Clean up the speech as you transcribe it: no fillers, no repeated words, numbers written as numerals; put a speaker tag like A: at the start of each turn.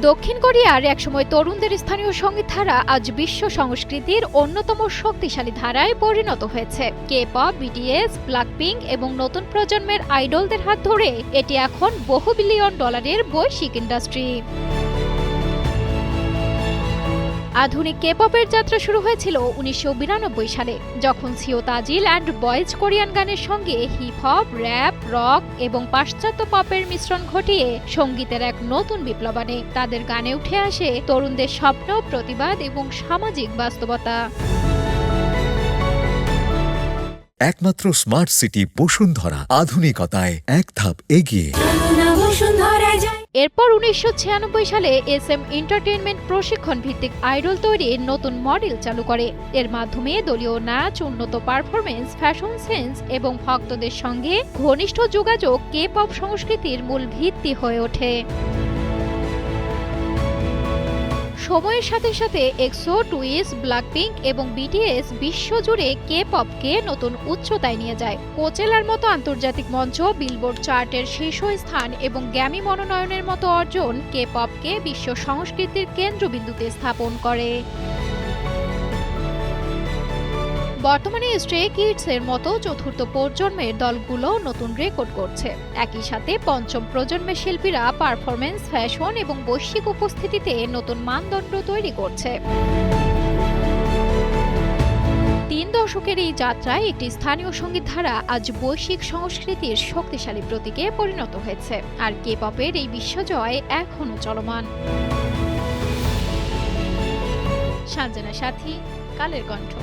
A: দক্ষিণ কোরিয়ার একসময় তরুণদের স্থানীয় সঙ্গীত ধারা আজ বিশ্ব সংস্কৃতির অন্যতম শক্তিশালী ধারায় পরিণত হয়েছে। কে-পপ, বিটিএস, ব্ল্যাকপিঙ্ক এবং নতুন প্রজন্মের আইডলদের হাত ধরে এটি এখন বহু বিলিয়ন ডলারের বৈশ্বিক ইন্ডাস্ট্রি। আধুনিক কে-পপের যাত্রা শুরু হয়েছিল 1992 সালে, যখন CO Tajil and boys Korean গানের সঙ্গে হিপ-হপ, র্যাপ, রক এবং পাশ্চাত্য পপের মিশ্রণ ঘটিয়ে সঙ্গীতের এক নতুন বিপ্লব আনে। তাদের গানে উঠে আসে তরুণদের স্বপ্ন, প্রতিবাদ এবং সামাজিক বাস্তবতা।
B: একমাত্র স্মার্ট সিটি বসুন্ধরা, আধুনিকতায় এক ধাপ এগিয়ে।
A: এরপর 1996 সালে SM এন্টারটেইনমেন্ট প্রশিক্ষণ ভিত্তিক আইডল তৈরির নতুন মডেল চালু করে। এর মাধ্যমে দলীয় নাচ, উন্নত পারফরমেন্স, ফ্যাশন সেন্স এবং ভক্তদের সঙ্গে ঘনিষ্ঠ যোগাযোগ কে-পপ সংস্কৃতির মূল ভিত্তি হয়ে ওঠে। সময়ের সাথে সাথে এক্সো, টুইস, ব্ল্যাকপিঙ্ক এবং বিটিএস বিশ্বজুড়ে কে-পপকে নতুন উচ্চতায় নিয়ে যায়। কোচেলার মতো আন্তর্জাতিক মঞ্চ, বিলবোর্ড চার্টের শীর্ষস্থান এবং গ্র্যামি মনোনয়নের মতো অর্জন কে-পপকে বিশ্ব সংস্কৃতির কেন্দ্রবিন্দুতে স্থাপন করে। বর্তমানে স্ট্রে কিডস এর মতো চতুর্থ প্রজন্মের দলগুলো নতুন রেকর্ড করছে। একই সাথে পঞ্চম প্রজন্মের শিল্পীরা পারফরমেন্স, ফ্যাশন এবং বৈশ্বিক উপস্থিতিতে নতুন মানদণ্ড তৈরি করছে। 3 দশকের এই যাত্রায় একটি স্থানীয় সঙ্গীত ধারা আজ বৈশ্বিক সংস্কৃতির শক্তিশালী প্রতীকে পরিণত হয়েছে, আর কে-পপের এই বিশ্বজয় এখনও চলমান। সানজানা সাথী, কালের কণ্ঠ।